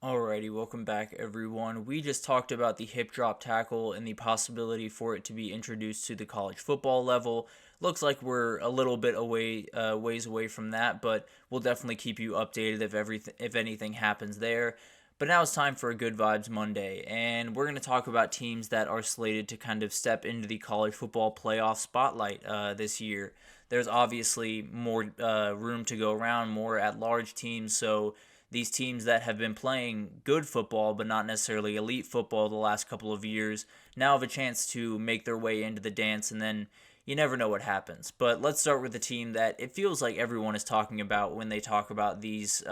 Alrighty, welcome back everyone. We just talked about the hip drop tackle and the possibility for it to be introduced to the college football level. Looks like we're a little bit ways away from that, but we'll definitely keep you updated if anything happens there. But now it's time for a Good Vibes Monday, and we're going to talk about teams that are slated to kind of step into the college football playoff spotlight this year. There's obviously more room to go around, more at-large teams, so these teams that have been playing good football but not necessarily elite football the last couple of years now have a chance to make their way into the dance, and then you never know what happens. But let's start with the team that it feels like everyone is talking about when they talk about these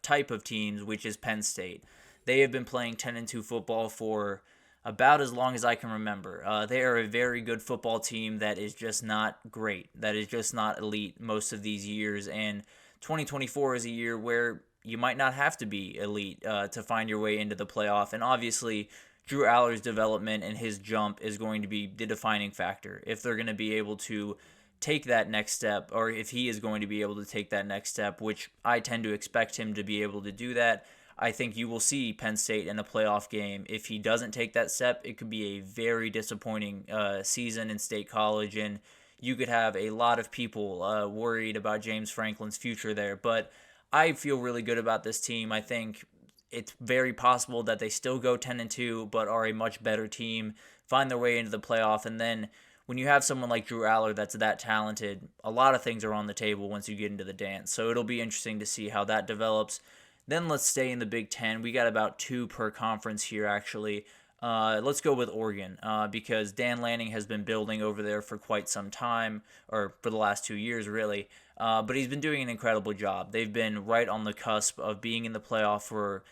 type of teams, which is Penn State. They have been playing 10-2 football for about as long as I can remember. They are a very good football team that is just not great, that is just not elite most of these years, and 2024 is a year where you might not have to be elite to find your way into the playoff. And obviously, Drew Aller's development and his jump is going to be the defining factor. If they're going to be able to take that next step, or if he is going to be able to take that next step, which I tend to expect him to be able to do that, I think you will see Penn State in a playoff game. If he doesn't take that step, it could be a very disappointing season in State College, and you could have a lot of people worried about James Franklin's future there. But I feel really good about this team. I think it's very possible that they still go 10-2, but are a much better team, find their way into the playoff, and then when you have someone like Drew Aller that's that talented, a lot of things are on the table once you get into the dance. So it'll be interesting to see how that develops. Then let's stay in the Big Ten. We got about two per conference here, actually. Let's go with Oregon because Dan Lanning has been building over there for quite some time, or for the last 2 years, really. But he's been doing an incredible job. They've been right on the cusp of being in the playoff for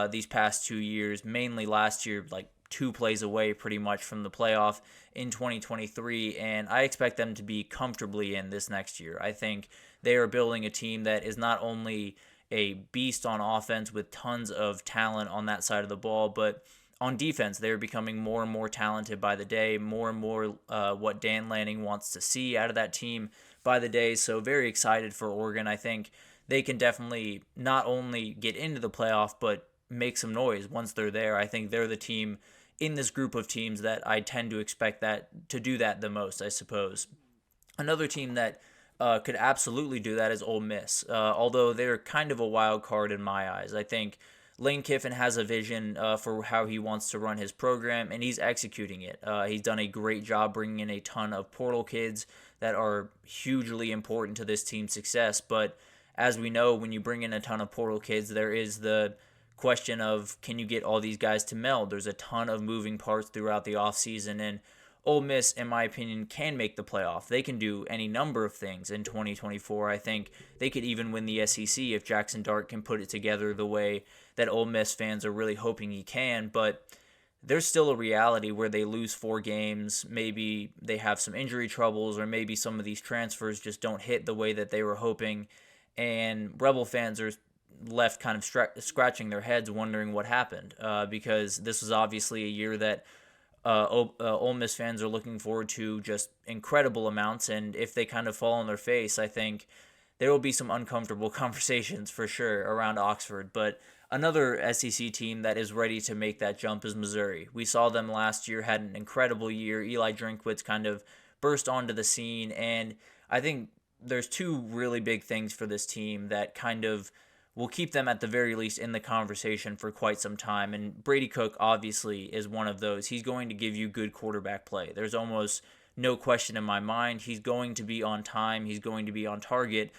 these past 2 years, mainly last year, like 2 plays away pretty much from the playoff in 2023, and I expect them to be comfortably in this next year. I think they are building a team that is not only a beast on offense with tons of talent on that side of the ball, but on defense, they're becoming more and more talented by the day, more and more what Dan Lanning wants to see out of that team by the day. So very excited for Oregon. I think they can definitely not only get into the playoff, but make some noise once they're there. I think they're the team in this group of teams that I tend to expect that to do that the most, I suppose. Another team that could absolutely do that is Ole Miss, although they're kind of a wild card in my eyes. I think Lane Kiffin has a vision for how he wants to run his program, and he's executing it. He's done a great job bringing in a ton of portal kids that are hugely important to this team's success. But as we know, when you bring in a ton of portal kids, there is the question of, can you get all these guys to meld? There's a ton of moving parts throughout the offseason, and Ole Miss, in my opinion, can make the playoff. They can do any number of things in 2024. I think they could even win the SEC if Jackson Dart can put it together the way that Ole Miss fans are really hoping he can. But there's still a reality where they lose 4 games. Maybe they have some injury troubles, or maybe some of these transfers just don't hit the way that they were hoping. And Rebel fans are left kind of scratching their heads wondering what happened because this was obviously a year that Ole Miss fans are looking forward to just incredible amounts, and if they kind of fall on their face, I think there will be some uncomfortable conversations for sure around Oxford. But another SEC team that is ready to make that jump is Missouri. We saw them last year, had an incredible year. Eli Drinkwitz kind of burst onto the scene, and I think there's 2 really big things for this team that kind of will keep them at the very least in the conversation for quite some time. And Brady Cook obviously is one of those. He's going to give you good quarterback play. There's almost no question in my mind. He's going to be on time. He's going to be on target.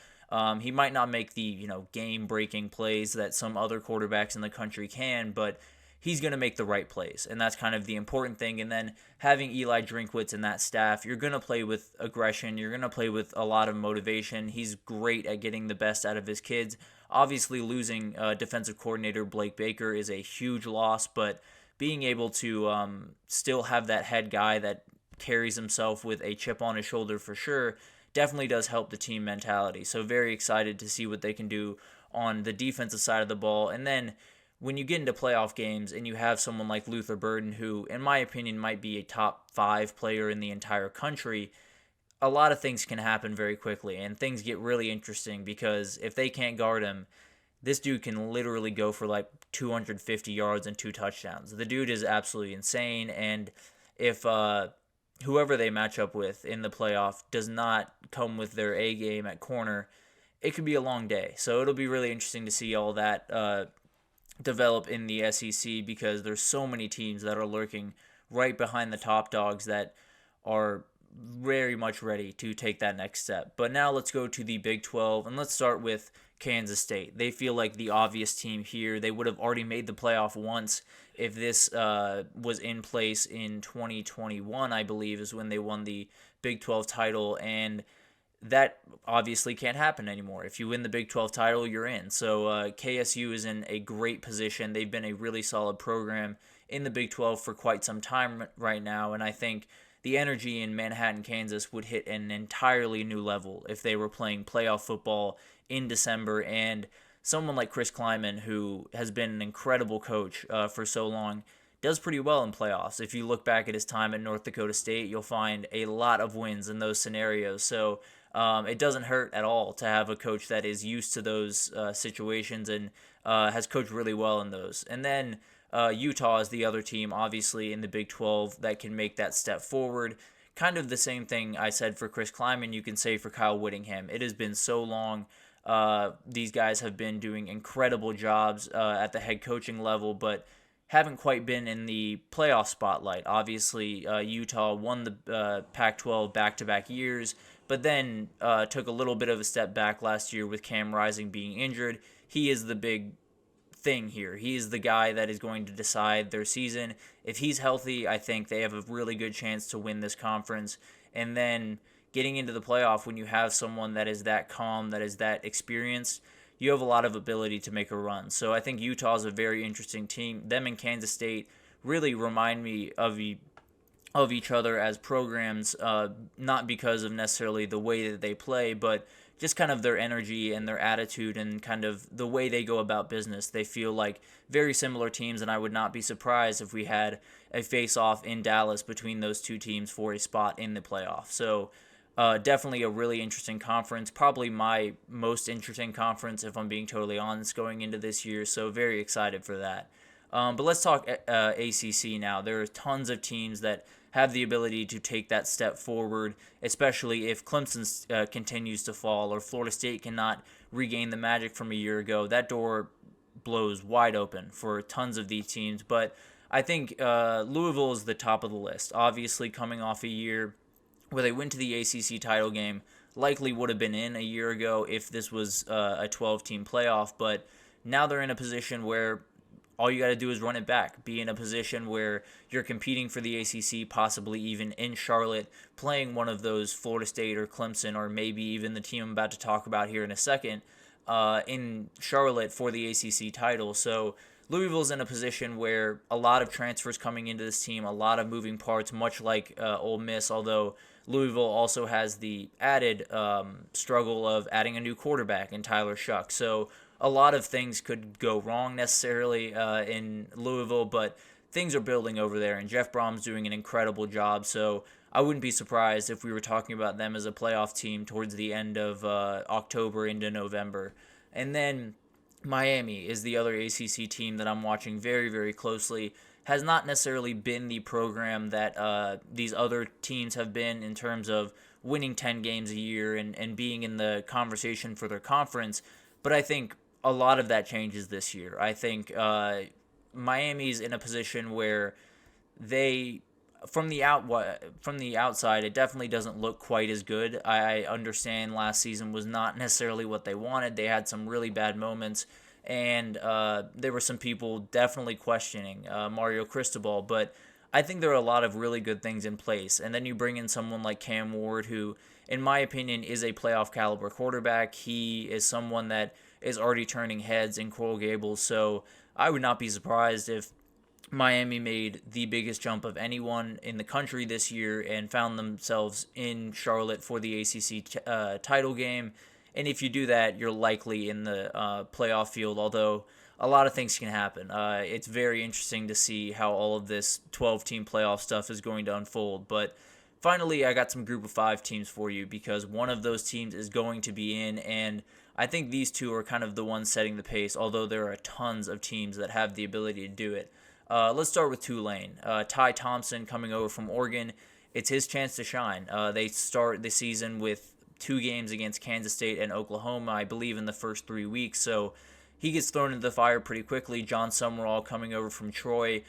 He might not make the game-breaking plays that some other quarterbacks in the country can, but he's going to make the right plays, and that's kind of the important thing. And then having Eli Drinkwitz and that staff, you're going to play with aggression. You're going to play with a lot of motivation. He's great at getting the best out of his kids. Obviously, losing defensive coordinator Blake Baker is a huge loss, but being able to still have that head guy that carries himself with a chip on his shoulder for sure definitely does help the team mentality. So very excited to see what they can do on the defensive side of the ball. And then when you get into playoff games and you have someone like Luther Burden, who, in my opinion, might be a top 5 player in the entire country, a lot of things can happen very quickly, and things get really interesting because if they can't guard him, this dude can literally go for like 250 yards and 2 touchdowns. The dude is absolutely insane, and if whoever they match up with in the playoff does not come with their A game at corner, it could be a long day. So it'll be really interesting to see all that develop in the SEC, because there's so many teams that are lurking right behind the top dogs that are very much ready to take that next step. But now let's go to the Big 12, and let's start with Kansas State. They feel like the obvious team here. They would have already made the playoff once if this was in place in 2021, I believe, is when they won the Big 12 title, and that obviously can't happen anymore. If you win the Big 12 title, you're in. So KSU is in a great position. They've been a really solid program in the Big 12 for quite some time right now, and I think the energy in Manhattan, Kansas would hit an entirely new level if they were playing playoff football in December. And someone like Chris Kleiman, who has been an incredible coach for so long, does pretty well in playoffs. If you look back at his time at North Dakota State, you'll find a lot of wins in those scenarios. So it doesn't hurt at all to have a coach that is used to those situations and has coached really well in those. And then Utah is the other team, obviously, in the Big 12 that can make that step forward. Kind of the same thing I said for Chris Kleiman, you can say for Kyle Whittingham. It has been so long. These guys have been doing incredible jobs at the head coaching level, but haven't quite been in the playoff spotlight. Obviously, Utah won the Pac-12 back-to-back years, but then took a little bit of a step back last year with Cam Rising being injured. He is the big thing here. He is the guy that is going to decide their season. If he's healthy, I think they have a really good chance to win this conference. And then getting into the playoff, when you have someone that is that calm, that is that experienced, you have a lot of ability to make a run. So I think Utah is a very interesting team. Them and Kansas State really remind me of each other as programs, not because of necessarily the way that they play, but just kind of their energy and their attitude and kind of the way they go about business. They feel like very similar teams, and I would not be surprised if we had a face-off in Dallas between those two teams for a spot in the playoff. So definitely a really interesting conference, probably my most interesting conference, if I'm being totally honest, going into this year, so very excited for that. But let's talk ACC now. There are tons of teams that have the ability to take that step forward, especially if Clemson continues to fall or Florida State cannot regain the magic from a year ago. That door blows wide open for tons of these teams. But I think Louisville is the top of the list. Obviously, coming off a year where they went to the ACC title game, likely would have been in a year ago if this was a 12-team playoff. But now they're in a position where all you got to do is run it back. Be in a position where you're competing for the ACC, possibly even in Charlotte, playing one of those Florida State or Clemson, or maybe even the team I'm about to talk about here in a second, in Charlotte for the ACC title. So Louisville's in a position where a lot of transfers coming into this team, a lot of moving parts, much like Ole Miss, although Louisville also has the added struggle of adding a new quarterback in Tyler Shuck. So a lot of things could go wrong necessarily in Louisville, but things are building over there, and Jeff Brom's doing an incredible job. So I wouldn't be surprised if we were talking about them as a playoff team towards the end of October into November. And then Miami is the other ACC team that I'm watching very, very closely. Has not necessarily been the program that these other teams have been in terms of winning 10 games a year and being in the conversation for their conference, but I think a lot of that changes this year. I think Miami's in a position where they, from the outside, it definitely doesn't look quite as good. I understand last season was not necessarily what they wanted. They had some really bad moments, and there were some people definitely questioning Mario Cristobal, but I think there are a lot of really good things in place. And then you bring in someone like Cam Ward, who, in my opinion, is a playoff caliber quarterback. He is someone that is already turning heads in Coral Gables, so I would not be surprised if Miami made the biggest jump of anyone in the country this year and found themselves in Charlotte for the ACC title game. And if you do that, you're likely in the playoff field, although a lot of things can happen. It's very interesting to see how all of this 12-team playoff stuff is going to unfold. But finally, I got some group of 5 teams for you, because one of those teams is going to be in, and I think these two are kind of the ones setting the pace, although there are tons of teams that have the ability to do it. Let's start with Tulane. Ty Thompson coming over from Oregon. It's his chance to shine. They start the season with 2 games against Kansas State and Oklahoma, I believe, in the first 3 weeks. So he gets thrown into the fire pretty quickly. John Summerall coming over from Troy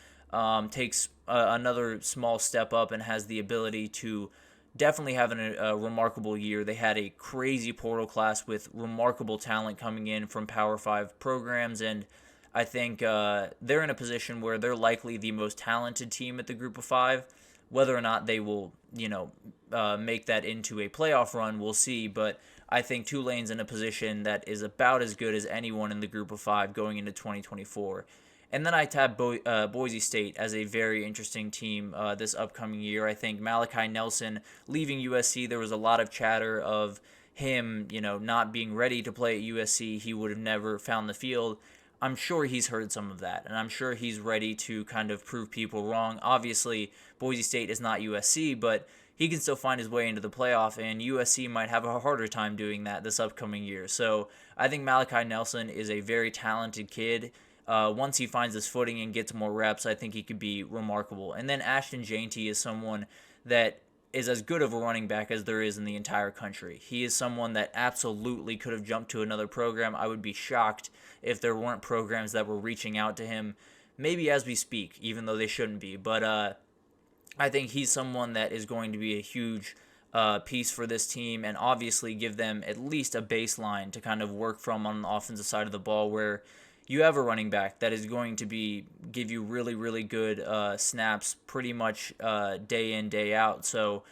takes another small step up and has the ability to definitely have a remarkable year. They had a crazy portal class with remarkable talent coming in from Power 5 programs, and I think they're in a position where they're likely the most talented team at the group of 5. Whether or not they will, make that into a playoff run, we'll see. But I think Tulane's in a position that is about as good as anyone in the group of 5 going into 2024. And then I tab Boise State as a very interesting team this upcoming year. I think Malachi Nelson leaving USC, there was a lot of chatter of him, not being ready to play at USC. He would have never found the field. I'm sure he's heard some of that, and I'm sure he's ready to kind of prove people wrong. Obviously, Boise State is not USC, but he can still find his way into the playoff, and USC might have a harder time doing that this upcoming year. So I think Malachi Nelson is a very talented kid. Once he finds his footing and gets more reps, I think he could be remarkable. And then Ashton Jainty is someone that is as good of a running back as there is in the entire country. He is someone that absolutely could have jumped to another program. I would be shocked if there weren't programs that were reaching out to him, maybe as we speak, even though they shouldn't be. But I think he's someone that is going to be a huge piece for this team and obviously give them at least a baseline to kind of work from on the offensive side of the ball, where you have a running back that is going to give you really, really good snaps pretty much day in, day out. So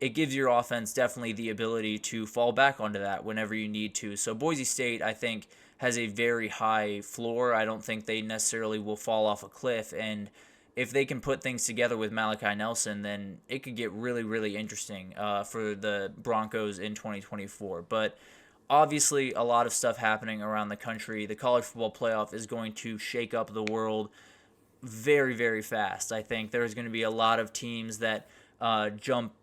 it gives your offense definitely the ability to fall back onto that whenever you need to. So Boise State, I think, has a very high floor. I don't think they necessarily will fall off a cliff. And if they can put things together with Malachi Nelson, then it could get really, really interesting for the Broncos in 2024. But obviously, a lot of stuff happening around the country. The college football playoff is going to shake up the world very, very fast. I think there's going to be a lot of teams that jump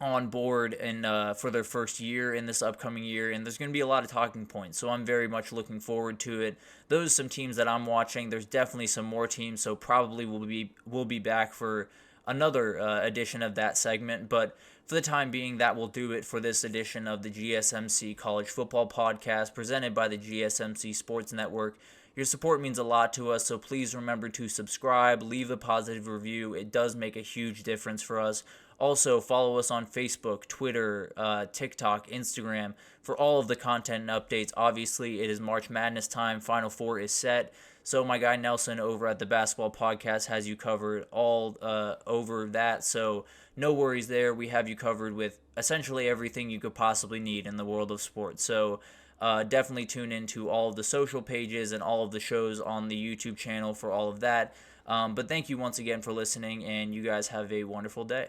on board and for their first year in this upcoming year, and there's going to be a lot of talking points. So I'm very much looking forward to it. Those are some teams that I'm watching. There's definitely some more teams, so probably we'll be back for another edition of that segment. But for the time being, that will do it for this edition of the GSMC College Football Podcast presented by the GSMC Sports Network. Your support means a lot to us, so please remember to subscribe, leave a positive review. It does make a huge difference for us. Also, follow us on Facebook, Twitter, TikTok, Instagram for all of the content and updates. Obviously, it is March Madness time. Final Four is set. So my guy Nelson over at the Basketball Podcast has you covered all over that. So no worries there. We have you covered with essentially everything you could possibly need in the world of sports. So definitely tune into all of the social pages and all of the shows on the YouTube channel for all of that. But thank you once again for listening, and you guys have a wonderful day.